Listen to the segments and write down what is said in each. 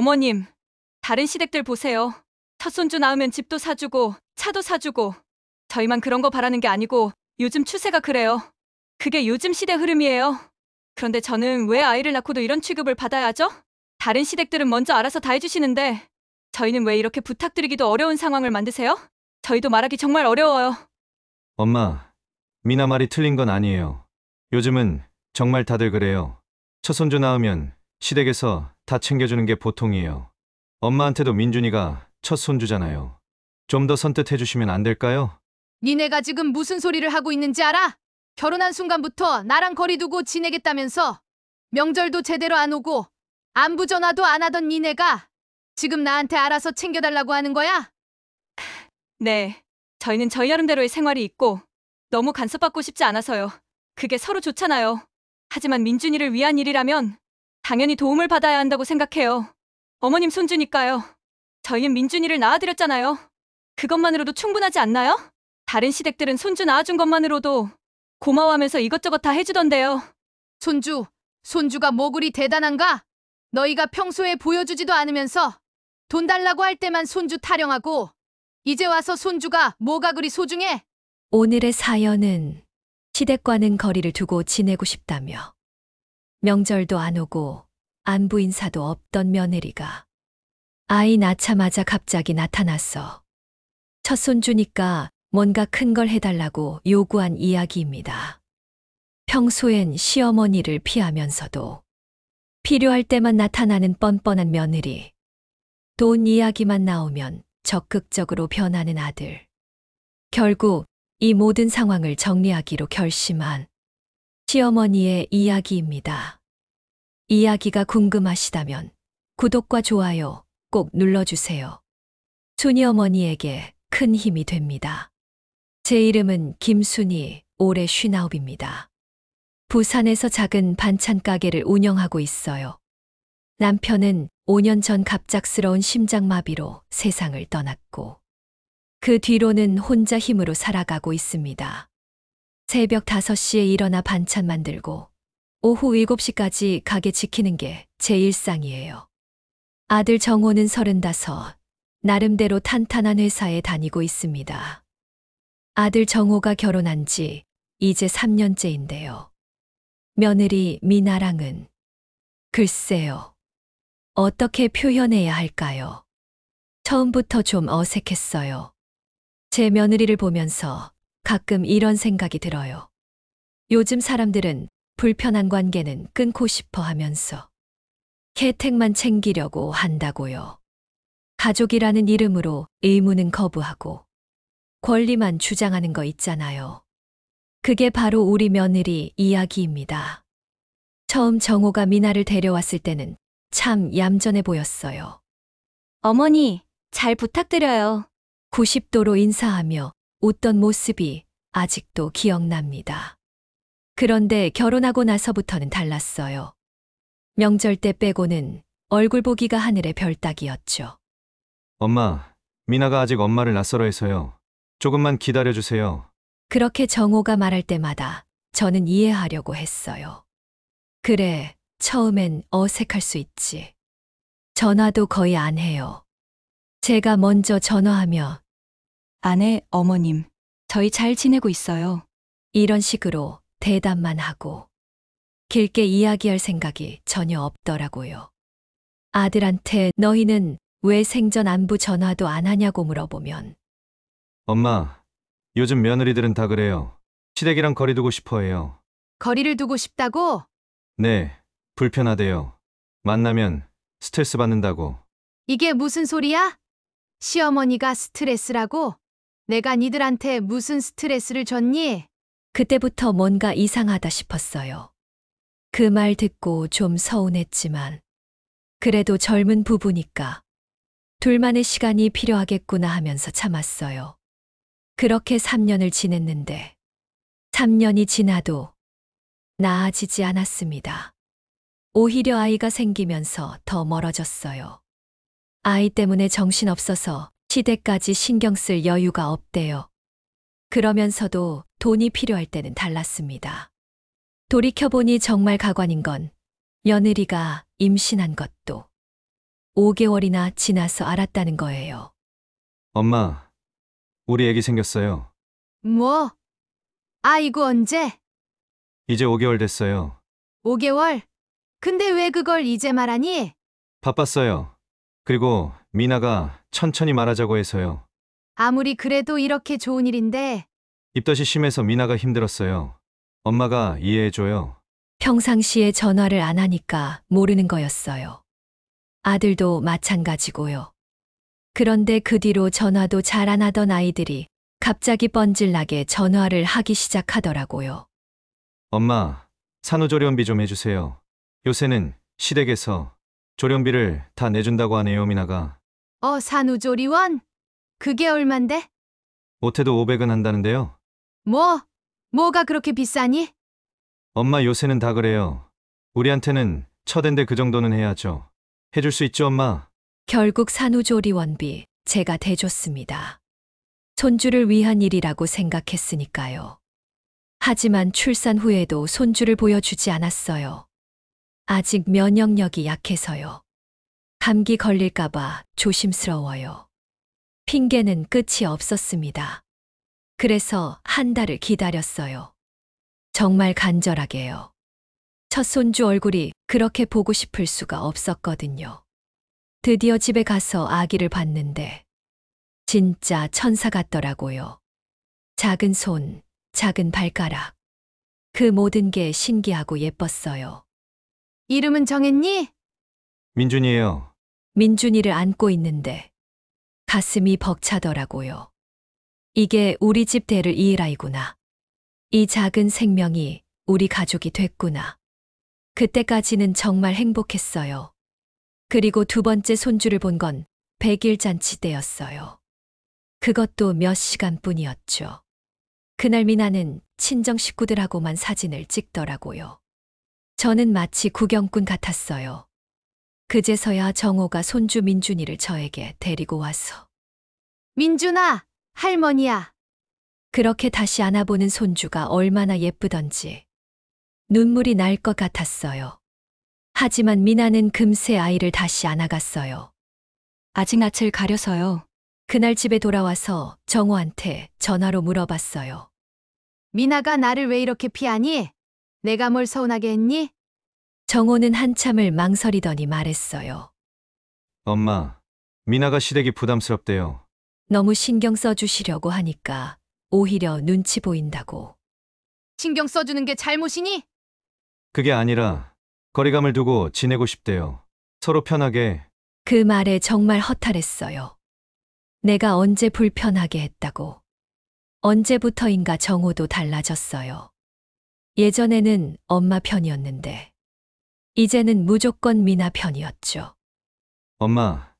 어머님, 다른 시댁들 보세요. 첫 손주 낳으면 집도 사주고, 차도 사주고. 저희만 그런 거 바라는 게 아니고, 요즘 추세가 그래요. 그게 요즘 시대 흐름이에요. 그런데 저는 왜 아이를 낳고도 이런 취급을 받아야 하죠? 다른 시댁들은 먼저 알아서 다 해주시는데, 저희는 왜 이렇게 부탁드리기도 어려운 상황을 만드세요? 저희도 말하기 정말 어려워요. 엄마, 미나 말이 틀린 건 아니에요. 요즘은 정말 다들 그래요. 첫 손주 낳으면 시댁에서 다 챙겨주는 게 보통이에요. 엄마한테도 민준이가 첫 손주잖아요. 좀 더 선뜻해 주시면 안 될까요? 니네가 지금 무슨 소리를 하고 있는지 알아? 결혼한 순간부터 나랑 거리 두고 지내겠다면서 명절도 제대로 안 오고 안부 전화도 안 하던 니네가 지금 나한테 알아서 챙겨달라고 하는 거야? 네, 저희는 저희 나름대로의 생활이 있고, 너무 간섭받고 싶지 않아서요. 그게 서로 좋잖아요. 하지만 민준이를 위한 일이라면 당연히 도움을 받아야 한다고 생각해요. 어머님 손주니까요. 저희는 민준이를 낳아드렸잖아요. 그것만으로도 충분하지 않나요? 다른 시댁들은 손주 낳아준 것만으로도 고마워하면서 이것저것 다 해주던데요. 손주가 뭐 그리 대단한가? 너희가 평소에 보여주지도 않으면서 돈 달라고 할 때만 손주 타령하고 이제 와서 손주가 뭐가 그리 소중해? 오늘의 사연은 시댁과는 거리를 두고 지내고 싶다며 명절도 안 오고 안부 인사도 없던 며느리가 아이 낳자마자 갑자기 나타났어. 첫 손주니까 뭔가 큰 걸 해달라고 요구한 이야기입니다. 평소엔 시어머니를 피하면서도 필요할 때만 나타나는 뻔뻔한 며느리. 돈 이야기만 나오면 적극적으로 변하는 아들. 결국 이 모든 상황을 정리하기로 결심한 시어머니의 이야기입니다. 이야기가 궁금하시다면 구독과 좋아요 꼭 눌러주세요. 순이어머니에게 큰 힘이 됩니다. 제 이름은 김순이, 올해 59입니다. 부산에서 작은 반찬 가게를 운영하고 있어요. 남편은 5년 전 갑작스러운 심장마비로 세상을 떠났고 그 뒤로는 혼자 힘으로 살아가고 있습니다. 새벽 5시에 일어나 반찬 만들고 오후 7시까지 가게 지키는 게 제 일상이에요. 아들 정호는 35, 나름대로 탄탄한 회사에 다니고 있습니다. 아들 정호가 결혼한 지 이제 3년째인데요. 며느리 미나랑은 글쎄요. 어떻게 표현해야 할까요? 처음부터 좀 어색했어요. 제 며느리를 보면서 가끔 이런 생각이 들어요. 요즘 사람들은 불편한 관계는 끊고 싶어 하면서 혜택만 챙기려고 한다고요. 가족이라는 이름으로 의무는 거부하고 권리만 주장하는 거 있잖아요. 그게 바로 우리 며느리 이야기입니다. 처음 정호가 미나를 데려왔을 때는 참 얌전해 보였어요. 어머니, 잘 부탁드려요. 90도로 인사하며 웃던 모습이 아직도 기억납니다. 그런데 결혼하고 나서부터는 달랐어요. 명절 때 빼고는 얼굴 보기가 하늘의 별 따기였죠. 엄마, 미나가 아직 엄마를 낯설어 해서요. 조금만 기다려주세요. 그렇게 정호가 말할 때마다 저는 이해하려고 했어요. 그래, 처음엔 어색할 수 있지. 전화도 거의 안 해요. 제가 먼저 전화하며 아내, 어머님, 저희 잘 지내고 있어요. 이런 식으로 대답만 하고 길게 이야기할 생각이 전혀 없더라고요. 아들한테 너희는 왜 생전 안부 전화도 안 하냐고 물어보면 엄마, 요즘 며느리들은 다 그래요. 시댁이랑 거리 두고 싶어 해요. 거리를 두고 싶다고? 네, 불편하대요. 만나면 스트레스 받는다고. 이게 무슨 소리야? 시어머니가 스트레스라고? 내가 니들한테 무슨 스트레스를 줬니? 그때부터 뭔가 이상하다 싶었어요. 그 말 듣고 좀 서운했지만 그래도 젊은 부부니까 둘만의 시간이 필요하겠구나 하면서 참았어요. 그렇게 3년을 지냈는데 3년이 지나도 나아지지 않았습니다. 오히려 아이가 생기면서 더 멀어졌어요. 아이 때문에 정신없어서 시댁까지 신경 쓸 여유가 없대요. 그러면서도 돈이 필요할 때는 달랐습니다. 돌이켜보니 정말 가관인 건 며느리가 임신한 것도 5개월이나 지나서 알았다는 거예요. 엄마, 우리 애기 생겼어요. 뭐? 아이고, 언제? 이제 5개월 됐어요. 5개월? 근데 왜 그걸 이제 말하니? 바빴어요. 그리고 미나가 천천히 말하자고 해서요. 아무리 그래도 이렇게 좋은 일인데. 입덧이 심해서 미나가 힘들었어요. 엄마가 이해해줘요. 평상시에 전화를 안 하니까 모르는 거였어요. 아들도 마찬가지고요. 그런데 그 뒤로 전화도 잘 안 하던 아이들이 갑자기 뻔질나게 전화를 하기 시작하더라고요. 엄마, 산후조리원비 좀 해주세요. 요새는 시댁에서 조련비를 다 내준다고 하네요, 미나가. 산후조리원? 그게 얼만데? 못해도 500은 한다는데요. 뭐가 그렇게 비싸니? 엄마 요새는 다 그래요. 우리한테는 첫인데 그 정도는 해야죠. 해줄 수 있죠, 엄마? 결국 산후조리원비 제가 대줬습니다. 손주를 위한 일이라고 생각했으니까요. 하지만 출산 후에도 손주를 보여주지 않았어요. 아직 면역력이 약해서요. 감기 걸릴까봐 조심스러워요. 핑계는 끝이 없었습니다. 그래서 한 달을 기다렸어요. 정말 간절하게요. 첫 손주 얼굴이 그렇게 보고 싶을 수가 없었거든요. 드디어 집에 가서 아기를 봤는데 진짜 천사 같더라고요. 작은 손, 작은 발가락. 그 모든 게 신기하고 예뻤어요. 이름은 정했니? 민준이에요. 민준이를 안고 있는데 가슴이 벅차더라고요. 이게 우리 집 대를 이을 아이구나. 이 작은 생명이 우리 가족이 됐구나. 그때까지는 정말 행복했어요. 그리고 두 번째 손주를 본 건 100일 잔치 때였어요. 그것도 몇 시간뿐이었죠. 그날 미나는 친정 식구들하고만 사진을 찍더라고요. 저는 마치 구경꾼 같았어요. 그제서야 정호가 손주 민준이를 저에게 데리고 와서 민준아, 할머니야. 그렇게 다시 안아보는 손주가 얼마나 예쁘던지 눈물이 날 것 같았어요. 하지만 미나는 금세 아이를 다시 안아갔어요. 아직 낯을 가려서요. 그날 집에 돌아와서 정호한테 전화로 물어봤어요. 미나가 나를 왜 이렇게 피하니? 내가 뭘 서운하게 했니? 정호는 한참을 망설이더니 말했어요. 엄마, 미나가 시댁이 부담스럽대요. 너무 신경 써주시려고 하니까 오히려 눈치 보인다고. 신경 써주는 게 잘못이니? 그게 아니라 거리감을 두고 지내고 싶대요. 서로 편하게. 그 말에 정말 허탈했어요. 내가 언제 불편하게 했다고. 언제부터인가 정호도 달라졌어요. 예전에는 엄마 편이었는데 이제는 무조건 미나 편이었죠. 엄마,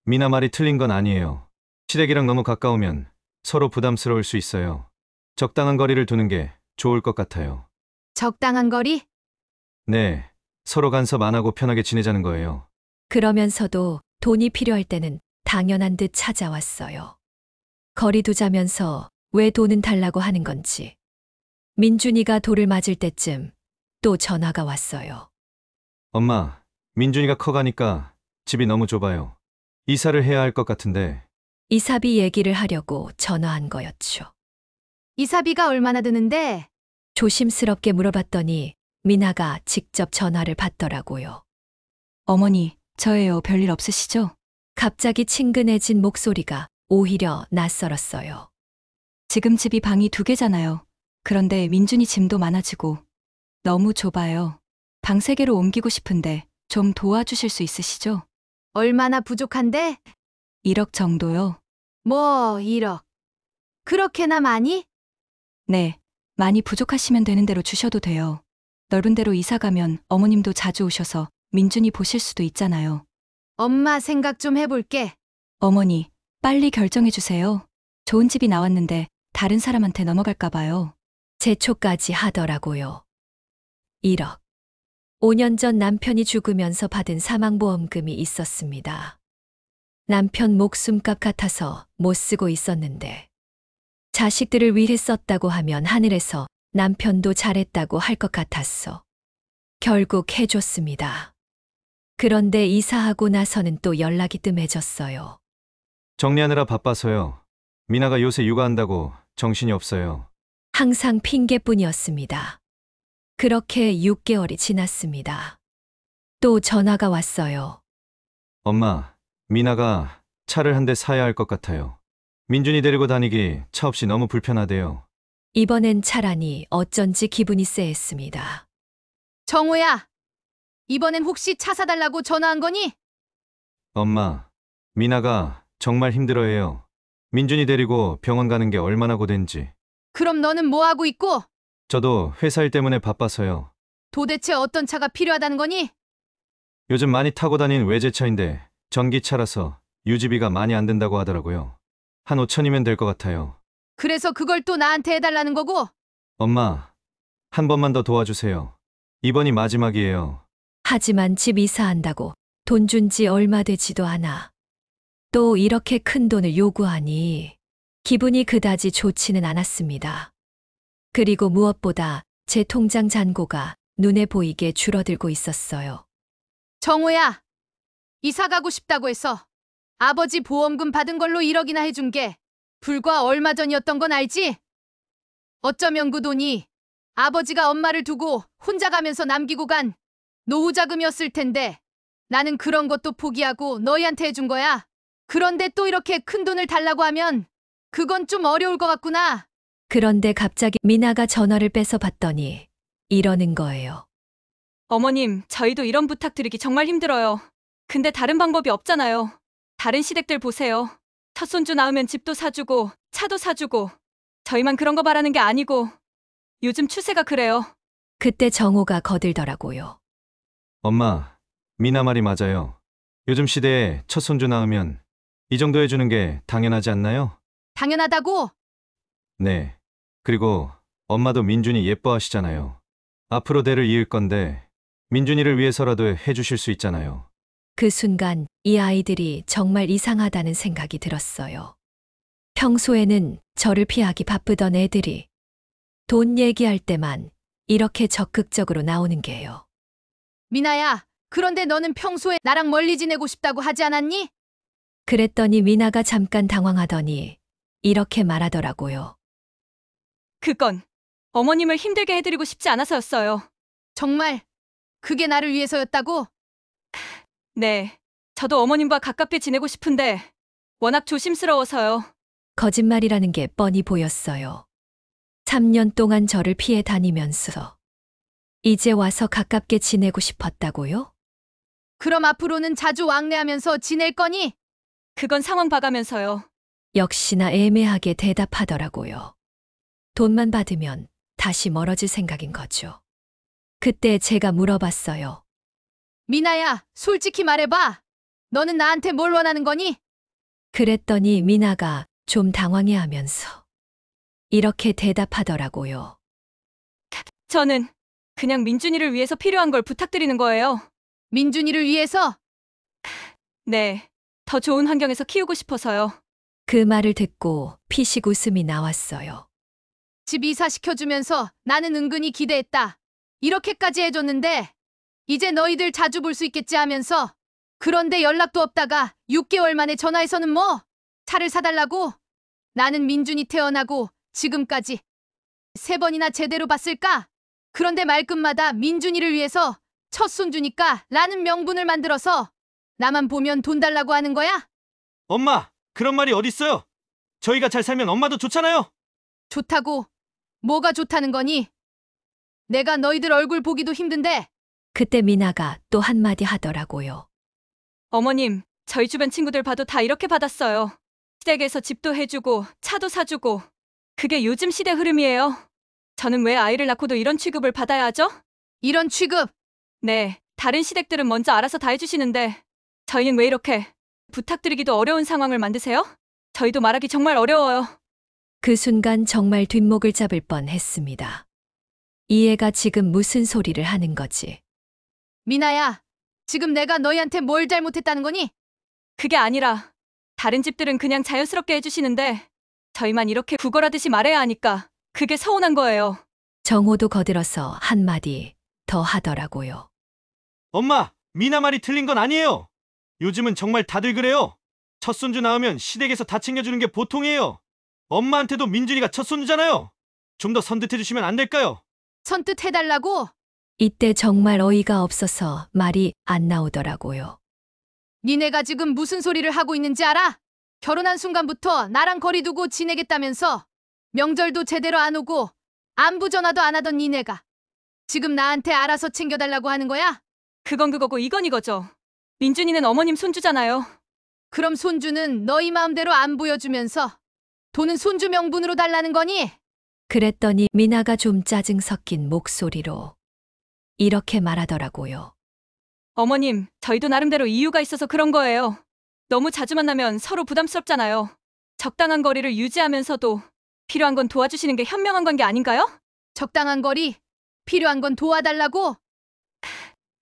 미나 말이 틀린 건 아니에요. 시댁이랑 너무 가까우면 서로 부담스러울 수 있어요. 적당한 거리를 두는 게 좋을 것 같아요. 적당한 거리? 네, 서로 간섭 안 하고 편하게 지내자는 거예요. 그러면서도 돈이 필요할 때는 당연한 듯 찾아왔어요. 거리 두자면서 왜 돈은 달라고 하는 건지. 민준이가 돌을 맞을 때쯤 또 전화가 왔어요. 엄마, 민준이가 커가니까 집이 너무 좁아요. 이사를 해야 할 것 같은데. 이사비 얘기를 하려고 전화한 거였죠. 이사비가 얼마나 드는데? 조심스럽게 물어봤더니 미나가 직접 전화를 받더라고요. 어머니, 저예요. 별일 없으시죠? 갑자기 친근해진 목소리가 오히려 낯설었어요. 지금 집이 방이 2개잖아요. 그런데 민준이 짐도 많아지고 너무 좁아요. 방 3개로 옮기고 싶은데 좀 도와주실 수 있으시죠? 얼마나 부족한데? 1억 정도요. 뭐 1억. 그렇게나 많이? 네, 많이 부족하시면 되는 대로 주셔도 돼요. 넓은 데로 이사 가면 어머님도 자주 오셔서 민준이 보실 수도 있잖아요. 엄마 생각 좀 해볼게. 어머니, 빨리 결정해 주세요. 좋은 집이 나왔는데 다른 사람한테 넘어갈까 봐요. 제초까지 하더라고요. 1억. 5년 전 남편이 죽으면서 받은 사망보험금이 있었습니다. 남편 목숨값 같아서 못 쓰고 있었는데 자식들을 위해 썼다고 하면 하늘에서 남편도 잘했다고 할 것 같았어. 결국 해줬습니다. 그런데 이사하고 나서는 또 연락이 뜸해졌어요. 정리하느라 바빠서요. 미나가 요새 육아한다고 정신이 없어요. 항상 핑계뿐이었습니다. 그렇게 6개월이 지났습니다. 또 전화가 왔어요. 엄마, 미나가 차를 한 대 사야 할 것 같아요. 민준이 데리고 다니기 차 없이 너무 불편하대요. 이번엔 차라니 어쩐지 기분이 쎄했습니다. 정호야, 이번엔 혹시 차 사달라고 전화한 거니? 엄마, 미나가 정말 힘들어해요. 민준이 데리고 병원 가는 게 얼마나 고된지. 그럼 너는 뭐 하고 있고? 저도 회사 일 때문에 바빠서요. 도대체 어떤 차가 필요하다는 거니? 요즘 많이 타고 다니는 외제차인데 전기차라서 유지비가 많이 안 든다고 하더라고요. 한 5천이면 될 것 같아요. 그래서 그걸 또 나한테 해달라는 거고? 엄마, 한 번만 더 도와주세요. 이번이 마지막이에요. 하지만 집 이사한다고 돈 준 지 얼마 되지도 않아. 또 이렇게 큰 돈을 요구하니 기분이 그다지 좋지는 않았습니다. 그리고 무엇보다 제 통장 잔고가 눈에 보이게 줄어들고 있었어요. 정호야, 이사 가고 싶다고 해서 아버지 보험금 받은 걸로 1억이나 해준 게 불과 얼마 전이었던 건 알지? 어쩌면 그 돈이 아버지가 엄마를 두고 혼자 가면서 남기고 간 노후 자금이었을 텐데 나는 그런 것도 포기하고 너희한테 해준 거야. 그런데 또 이렇게 큰 돈을 달라고 하면 그건 좀 어려울 것 같구나. 그런데 갑자기 미나가 전화를 뺏어 받더니 이러는 거예요. 어머님, 저희도 이런 부탁 드리기 정말 힘들어요. 근데 다른 방법이 없잖아요. 다른 시댁들 보세요. 첫 손주 낳으면 집도 사주고 차도 사주고 저희만 그런 거 바라는 게 아니고 요즘 추세가 그래요. 그때 정호가 거들더라고요. 엄마, 미나 말이 맞아요. 요즘 시대에 첫 손주 낳으면 이 정도 해주는 게 당연하지 않나요? 당연하다고? 네. 그리고 엄마도 민준이 예뻐하시잖아요. 앞으로 대를 이을 건데 민준이를 위해서라도 해주실 수 있잖아요. 그 순간 이 아이들이 정말 이상하다는 생각이 들었어요. 평소에는 저를 피하기 바쁘던 애들이 돈 얘기할 때만 이렇게 적극적으로 나오는 게요. 미나야, 그런데 너는 평소에 나랑 멀리 지내고 싶다고 하지 않았니? 그랬더니 미나가 잠깐 당황하더니 이렇게 말하더라고요. 그건 어머님을 힘들게 해드리고 싶지 않아서였어요. 정말 그게 나를 위해서였다고? 네, 저도 어머님과 가깝게 지내고 싶은데 워낙 조심스러워서요. 거짓말이라는 게 뻔히 보였어요. 3년 동안 저를 피해 다니면서 이제 와서 가깝게 지내고 싶었다고요? 그럼 앞으로는 자주 왕래하면서 지낼 거니? 그건 상황 봐가면서요. 역시나 애매하게 대답하더라고요. 돈만 받으면 다시 멀어질 생각인 거죠. 그때 제가 물어봤어요. 미나야, 솔직히 말해봐. 너는 나한테 뭘 원하는 거니? 그랬더니 미나가 좀 당황해하면서 이렇게 대답하더라고요. 저는 그냥 민준이를 위해서 필요한 걸 부탁드리는 거예요. 민준이를 위해서? 네, 더 좋은 환경에서 키우고 싶어서요. 그 말을 듣고 피식 웃음이 나왔어요. 집 이사시켜주면서 나는 은근히 기대했다. 이렇게까지 해줬는데 이제 너희들 자주 볼 수 있겠지 하면서 그런데 연락도 없다가 6개월 만에 전화해서는 뭐? 차를 사달라고? 나는 민준이 태어나고 지금까지 3번이나 제대로 봤을까? 그런데 말끝마다 민준이를 위해서 첫 손주니까 라는 명분을 만들어서 나만 보면 돈 달라고 하는 거야? 엄마, 그런 말이 어딨어요? 저희가 잘 살면 엄마도 좋잖아요. 좋다고? 뭐가 좋다는 거니? 내가 너희들 얼굴 보기도 힘든데 그때 미나가 또 한마디 하더라고요. 어머님, 저희 주변 친구들 봐도 다 이렇게 받았어요. 시댁에서 집도 해주고 차도 사주고. 그게 요즘 시대 흐름이에요. 저는 왜 아이를 낳고도 이런 취급을 받아야 하죠? 이런 취급 네, 다른 시댁들은 먼저 알아서 다 해주시는데 저희는 왜 이렇게 부탁드리기도 어려운 상황을 만드세요? 저희도 말하기 정말 어려워요. 그 순간 정말 뒷목을 잡을 뻔했습니다. 이 애가 지금 무슨 소리를 하는 거지? 미나야, 지금 내가 너희한테 뭘 잘못했다는 거니? 그게 아니라 다른 집들은 그냥 자연스럽게 해주시는데 저희만 이렇게 구걸하듯이 말해야 하니까 그게 서운한 거예요. 정호도 거들어서 한마디 더 하더라고요. 엄마, 미나 말이 틀린 건 아니에요. 요즘은 정말 다들 그래요. 첫 손주 낳으면 시댁에서 다 챙겨주는 게 보통이에요. 엄마한테도 민준이가 첫 손주잖아요. 좀 더 선뜻해 주시면 안 될까요? 선뜻 해달라고? 이때 정말 어이가 없어서 말이 안 나오더라고요. 니네가 지금 무슨 소리를 하고 있는지 알아? 결혼한 순간부터 나랑 거리 두고 지내겠다면서 명절도 제대로 안 오고 안부 전화도 안 하던 니네가 지금 나한테 알아서 챙겨달라고 하는 거야? 그건 그거고 이건 이거죠. 민준이는 어머님 손주잖아요. 그럼 손주는 너희 마음대로 안 보여주면서 돈은 손주 명분으로 달라는 거니? 그랬더니 미나가 좀 짜증 섞인 목소리로 이렇게 말하더라고요. 어머님, 저희도 나름대로 이유가 있어서 그런 거예요. 너무 자주 만나면 서로 부담스럽잖아요. 적당한 거리를 유지하면서도 필요한 건 도와주시는 게 현명한 관계 아닌가요? 적당한 거리, 필요한 건 도와달라고?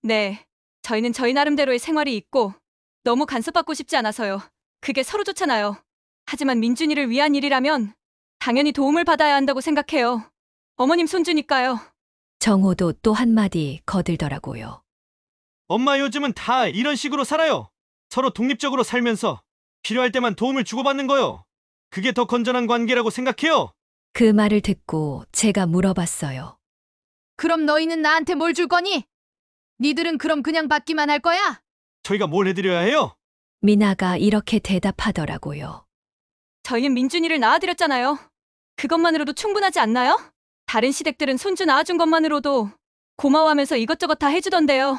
네. 저희는 저희 나름대로의 생활이 있고 너무 간섭받고 싶지 않아서요. 그게 서로 좋잖아요. 하지만 민준이를 위한 일이라면 당연히 도움을 받아야 한다고 생각해요. 어머님 손주니까요. 정호도 또 한마디 거들더라고요. 엄마 요즘은 다 이런 식으로 살아요. 서로 독립적으로 살면서 필요할 때만 도움을 주고받는 거요. 그게 더 건전한 관계라고 생각해요. 그 말을 듣고 제가 물어봤어요. 그럼 너희는 나한테 뭘 줄 거니? 니들은 그럼 그냥 받기만 할 거야? 저희가 뭘 해드려야 해요? 미나가 이렇게 대답하더라고요. 저희는 민준이를 낳아드렸잖아요. 그것만으로도 충분하지 않나요? 다른 시댁들은 손주 낳아준 것만으로도 고마워하면서 이것저것 다 해주던데요.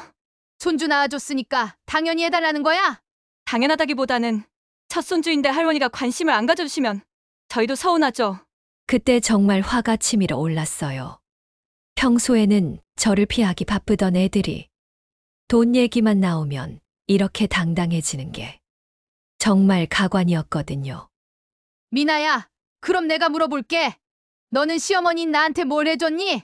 손주 낳아줬으니까 당연히 해달라는 거야? 당연하다기보다는 첫 손주인데 할머니가 관심을 안 가져주시면 저희도 서운하죠. 그때 정말 화가 치밀어 올랐어요. 평소에는 저를 피하기 바쁘던 애들이 돈 얘기만 나오면 이렇게 당당해지는 게 정말 가관이었거든요. 미나야, 그럼 내가 물어볼게. 너는 시어머니 나한테 뭘 해줬니?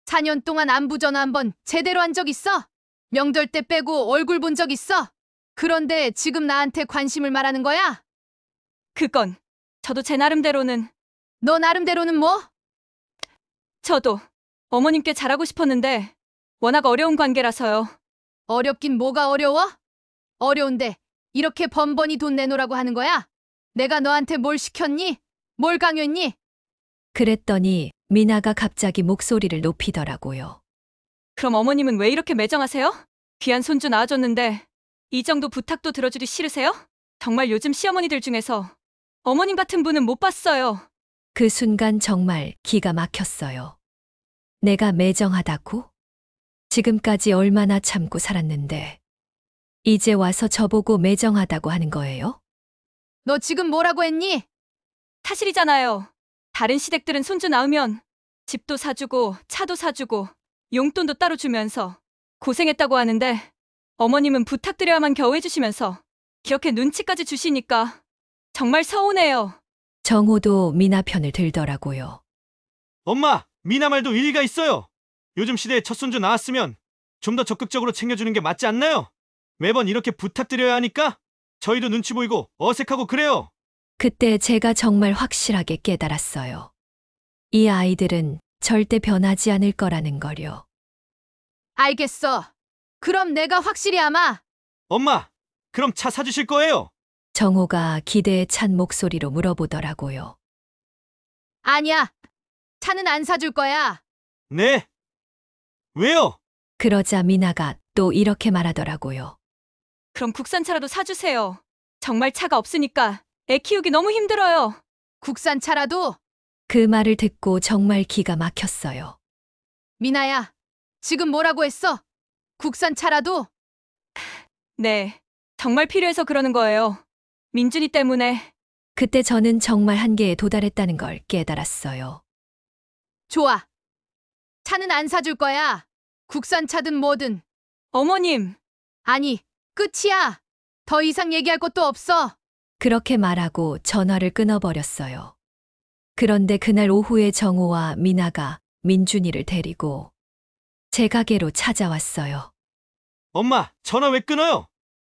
4년 동안 안부 전화 한 번 제대로 한 적 있어? 명절 때 빼고 얼굴 본 적 있어? 그런데 지금 나한테 관심을 말하는 거야? 그건 저도 제 나름대로는 너 나름대로는 뭐? 저도 어머님께 잘하고 싶었는데 워낙 어려운 관계라서요. 어렵긴 뭐가 어려워? 어려운데 이렇게 번번이 돈 내놓으라고 하는 거야? 내가 너한테 뭘 시켰니? 뭘 강요했니? 그랬더니 미나가 갑자기 목소리를 높이더라고요. 그럼 어머님은 왜 이렇게 매정하세요? 귀한 손주 낳아줬는데 이 정도 부탁도 들어주기 싫으세요? 정말 요즘 시어머니들 중에서 어머님 같은 분은 못 봤어요. 그 순간 정말 기가 막혔어요. 내가 매정하다고? 지금까지 얼마나 참고 살았는데 이제 와서 저보고 매정하다고 하는 거예요? 너 지금 뭐라고 했니? 사실이잖아요. 다른 시댁들은 손주 낳으면 집도 사주고 차도 사주고 용돈도 따로 주면서 고생했다고 하는데 어머님은 부탁드려야만 겨우 해주시면서 이렇게 눈치까지 주시니까 정말 서운해요. 정호도 미나 편을 들더라고요. 엄마, 미나 말도 일리가 있어요. 요즘 시대에 첫 손주 낳았으면 좀 더 적극적으로 챙겨주는 게 맞지 않나요? 매번 이렇게 부탁드려야 하니까 저희도 눈치 보이고 어색하고 그래요. 그때 제가 정말 확실하게 깨달았어요. 이 아이들은 절대 변하지 않을 거라는 거요. 알겠어. 그럼 내가 확실히 아마 엄마, 그럼 차 사주실 거예요? 정호가 기대에 찬 목소리로 물어보더라고요. 아니야. 차는 안 사줄 거야. 네. 왜요? 그러자 미나가 또 이렇게 말하더라고요. 그럼 국산차라도 사주세요. 정말 차가 없으니까 애 키우기 너무 힘들어요. 국산 차라도 그 말을 듣고 정말 기가 막혔어요. 미나야. 지금 뭐라고 했어? 국산 차라도? 네, 정말 필요해서 그러는 거예요. 민준이 때문에. 그때 저는 정말 한계에 도달했다는 걸 깨달았어요. 좋아. 차는 안 사줄 거야. 국산 차든 뭐든. 어머님, 아니, 끝이야. 더 이상 얘기할 것도 없어. 그렇게 말하고 전화를 끊어버렸어요. 그런데 그날 오후에 정호와 미나가 민준이를 데리고 제 가게로 찾아왔어요. 엄마, 전화 왜 끊어요?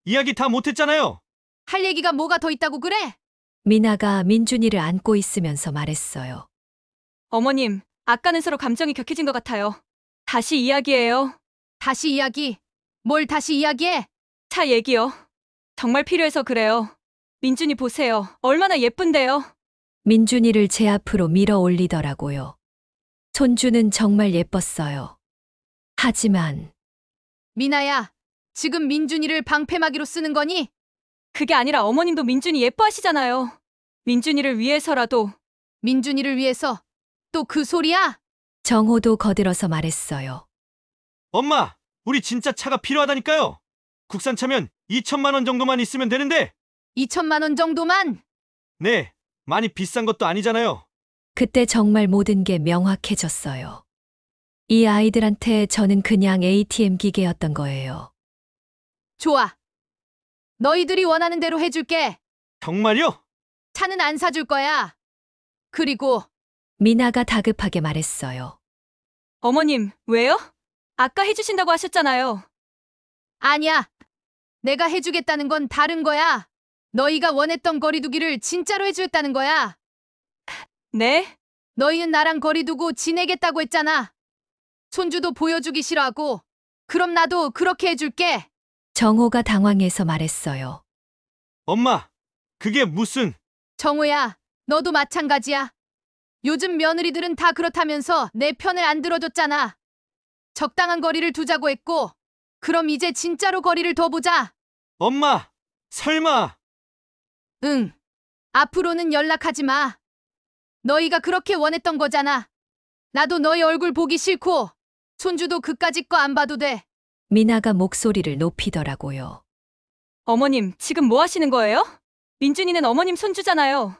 이야기 다 못했잖아요. 할 얘기가 뭐가 더 있다고 그래? 미나가 민준이를 안고 있으면서 말했어요. 어머님, 아까는 서로 감정이 격해진 것 같아요. 다시 이야기해요. 다시 이야기. 뭘 다시 이야기해? 차 얘기요. 정말 필요해서 그래요. 민준이 보세요. 얼마나 예쁜데요. 민준이를 제 앞으로 밀어 올리더라고요. 손주는 정말 예뻤어요. 하지만 미나야, 지금 민준이를 방패막이로 쓰는 거니? 그게 아니라 어머님도 민준이 예뻐하시잖아요. 민준이를 위해서라도. 민준이를 위해서 또 그 소리야? 정호도 거들어서 말했어요. 엄마, 우리 진짜 차가 필요하다니까요. 국산차면 2천만 원 정도만 있으면 되는데. 2천만 원 정도만? 네, 많이 비싼 것도 아니잖아요. 그때 정말 모든 게 명확해졌어요. 이 아이들한테 저는 그냥 ATM 기계였던 거예요. 좋아. 너희들이 원하는 대로 해줄게. 정말요? 차는 안 사줄 거야. 그리고 미나가 다급하게 말했어요. 어머님, 왜요? 아까 해주신다고 하셨잖아요. 아니야. 내가 해주겠다는 건 다른 거야. 너희가 원했던 거리두기를 진짜로 해주겠다는 거야. 네? 너희는 나랑 거리두고 지내겠다고 했잖아. 손주도 보여주기 싫어하고. 그럼 나도 그렇게 해줄게. 정호가 당황해서 말했어요. 엄마, 그게 무슨... 정우야, 너도 마찬가지야. 요즘 며느리들은 다 그렇다면서 내 편을 안 들어줬잖아. 적당한 거리를 두자고 했고, 그럼 이제 진짜로 거리를 둬보자. 엄마, 설마... 응. 앞으로는 연락하지 마. 너희가 그렇게 원했던 거잖아. 나도 너희 얼굴 보기 싫고, 손주도 그까짓 거 안 봐도 돼. 미나가 목소리를 높이더라고요. 어머님, 지금 뭐 하시는 거예요? 민준이는 어머님 손주잖아요.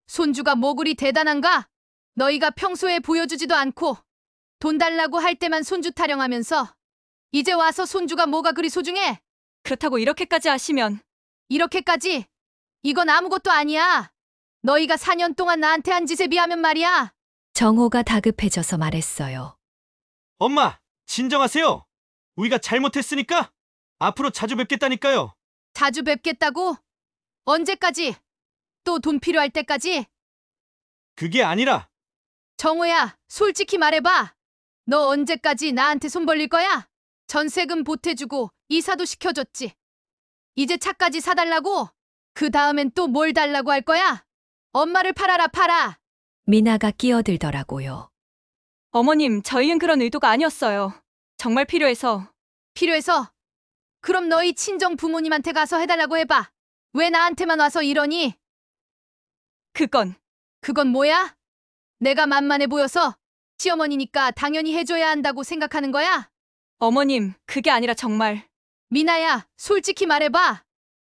손주가 뭐 그리 대단한가? 너희가 평소에 보여주지도 않고, 돈 달라고 할 때만 손주 타령하면서, 이제 와서 손주가 뭐가 그리 소중해? 그렇다고 이렇게까지 하시면. 이렇게까지? 이건 아무것도 아니야. 너희가 4년 동안 나한테 한 짓에 비하면 말이야. 정호가 다급해져서 말했어요. 엄마, 진정하세요. 우리가 잘못했으니까 앞으로 자주 뵙겠다니까요. 자주 뵙겠다고? 언제까지? 또 돈 필요할 때까지? 그게 아니라... 정우야, 솔직히 말해봐. 너 언제까지 나한테 손 벌릴 거야? 전세금 보태주고 이사도 시켜줬지. 이제 차까지 사달라고? 그 다음엔 또 뭘 달라고 할 거야? 엄마를 팔아라 팔아. 미나가 끼어들더라고요. 어머님, 저희는 그런 의도가 아니었어요. 정말 필요해서. 필요해서? 그럼 너희 친정 부모님한테 가서 해달라고 해봐. 왜 나한테만 와서 이러니? 그건 뭐야? 내가 만만해 보여서 시어머니니까 당연히 해줘야 한다고 생각하는 거야? 어머님, 그게 아니라 정말. 미나야, 솔직히 말해봐.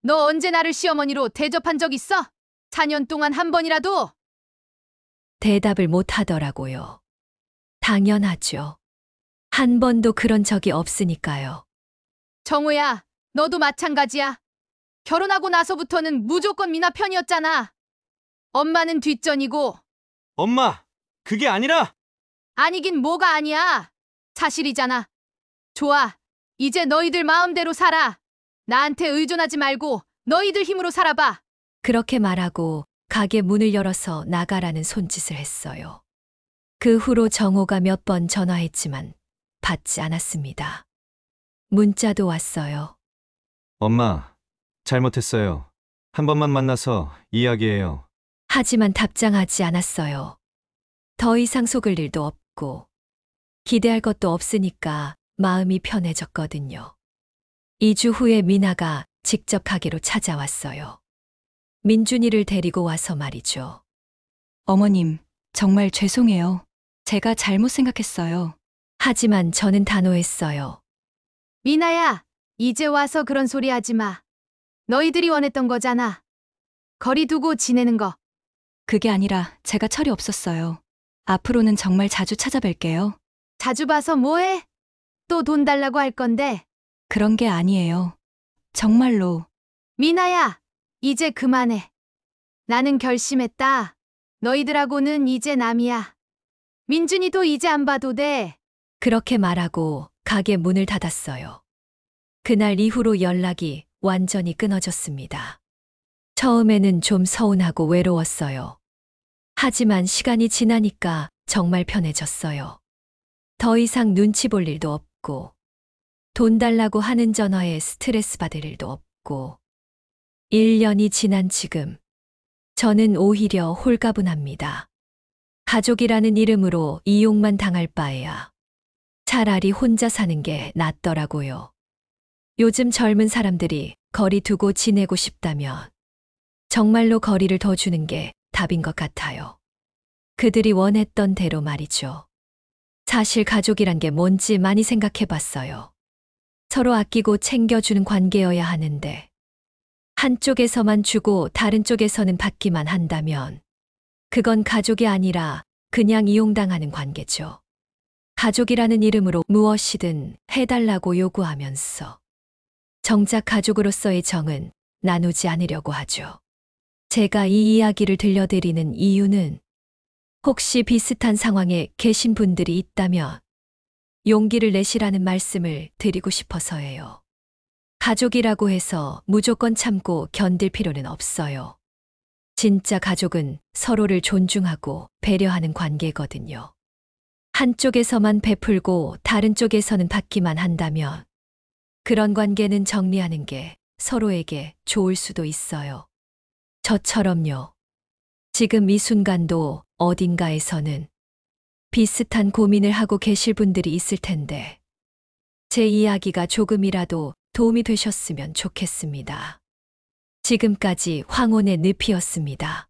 너 언제 나를 시어머니로 대접한 적 있어? 4년 동안 한 번이라도? 대답을 못 하더라고요. 당연하죠. 한 번도 그런 적이 없으니까요. 정우야, 너도 마찬가지야. 결혼하고 나서부터는 무조건 미나 편이었잖아. 엄마는 뒷전이고. 엄마, 그게 아니라... 아니긴 뭐가 아니야. 사실이잖아. 좋아. 이제 너희들 마음대로 살아. 나한테 의존하지 말고 너희들 힘으로 살아봐. 그렇게 말하고 가게 문을 열어서 나가라는 손짓을 했어요. 그 후로 정호가 몇 번 전화했지만 받지 않았습니다. 문자도 왔어요. 엄마, 잘못했어요. 한 번만 만나서 이야기해요. 하지만 답장하지 않았어요. 더 이상 속을 일도 없고 기대할 것도 없으니까 마음이 편해졌거든요. 2주 후에 미나가 직접 가게로 찾아왔어요. 민준이를 데리고 와서 말이죠. 어머님, 정말 죄송해요. 제가 잘못 생각했어요. 하지만 저는 단호했어요. 미나야, 이제 와서 그런 소리 하지 마. 너희들이 원했던 거잖아. 거리 두고 지내는 거. 그게 아니라 제가 철이 없었어요. 앞으로는 정말 자주 찾아뵐게요. 자주 봐서 뭐해? 또 돈 달라고 할 건데. 그런 게 아니에요. 정말로. 미나야, 이제 그만해. 나는 결심했다. 너희들하고는 이제 남이야. 민준이도 이제 안 봐도 돼. 그렇게 말하고 가게 문을 닫았어요. 그날 이후로 연락이 완전히 끊어졌습니다. 처음에는 좀 서운하고 외로웠어요. 하지만 시간이 지나니까 정말 편해졌어요. 더 이상 눈치 볼 일도 없고 돈 달라고 하는 전화에 스트레스 받을 일도 없고 1년이 지난 지금 저는 오히려 홀가분합니다. 가족이라는 이름으로 이용만 당할 바에야 차라리 혼자 사는 게 낫더라고요. 요즘 젊은 사람들이 거리 두고 지내고 싶다면 정말로 거리를 더 주는 게 답인 것 같아요. 그들이 원했던 대로 말이죠. 사실 가족이란 게 뭔지 많이 생각해 봤어요. 서로 아끼고 챙겨주는 관계여야 하는데 한쪽에서만 주고 다른 쪽에서는 받기만 한다면 그건 가족이 아니라 그냥 이용당하는 관계죠. 가족이라는 이름으로 무엇이든 해달라고 요구하면서 정작 가족으로서의 정은 나누지 않으려고 하죠. 제가 이 이야기를 들려드리는 이유는 혹시 비슷한 상황에 계신 분들이 있다면 용기를 내시라는 말씀을 드리고 싶어서예요. 가족이라고 해서 무조건 참고 견딜 필요는 없어요. 진짜 가족은 서로를 존중하고 배려하는 관계거든요. 한쪽에서만 베풀고 다른 쪽에서는 받기만 한다면 그런 관계는 정리하는 게 서로에게 좋을 수도 있어요. 저처럼요. 지금 이 순간도 어딘가에서는 비슷한 고민을 하고 계실 분들이 있을 텐데 제 이야기가 조금이라도 도움이 되셨으면 좋겠습니다. 지금까지 황혼의 늪이었습니다.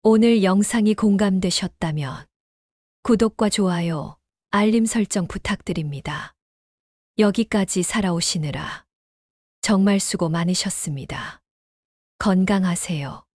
오늘 영상이 공감되셨다면 구독과 좋아요, 알림 설정 부탁드립니다. 여기까지 살아오시느라 정말 수고 많으셨습니다. 건강하세요.